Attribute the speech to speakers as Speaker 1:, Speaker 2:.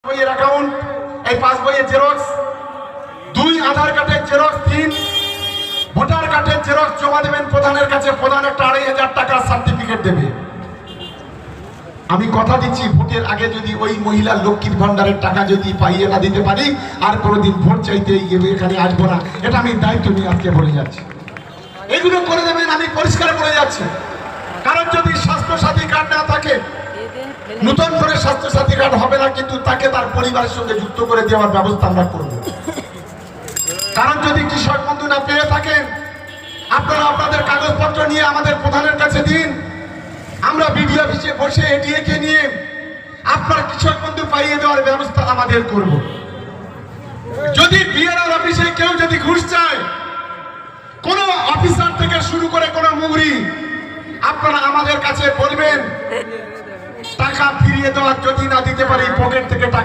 Speaker 1: বইয়ের অ্যাকাউন্ট, এই পাসবইয়ের জেরক্স, 2 আধার কার্ডের জেরক্স, 3 ভোটার কার্ডের জেরক্স জমা দেবেন প্রধানের কাছে। প্রধান একটা 2,500 টাকার সার্টিফিকেট দেবে। আমি কথা দিচ্ছি, ভোটের আগে যদি ওই মহিলার লক্ষ্মীর ভান্ডারের টাকা যদি পাইয়ে না দিতে পারি, আর কোনোদিন ভোট চাইতে এখানে আসবো না। এটা আমি দায়িত্ব নিয়ে আজকে বলে যাচ্ছি। এগুলো করে দেবেন, আমি পরিষ্কার বলে যাচ্ছি। কারণ যদি স্বাস্থ্যসাথী কার্ড না থাকে, নতুন করে স্বাস্থ্যসাথী কার্ড হবে না, কিন্তু তাকে তার পরিবারের সঙ্গে যুক্ত করে দেওয়ার ব্যবস্থা আমরা করব। কারণ যদি কৃষক বন্ধু না পেয়ে থাকেন, আপনারা আপনাদের কাগজপত্র নিয়ে আমাদের প্রধানের কাছে দিন। আমরা বিডিও অফিসে বসে এটিএকে নিয়ে আপনার কৃষক বন্ধু পাইয়ে দেওয়ার ব্যবস্থা আমাদের করব। যদি বিএলআর অফিসে কেউ যদি ঘুষ চায়, কোন অফিসার থেকে শুরু করে কোন মুগরি, আপনারা আমাদের কাছে বলবেন। টাকা ফিরিয়ে দেওয়ার যদি না দিতে পারি, পকেট থেকে টাকা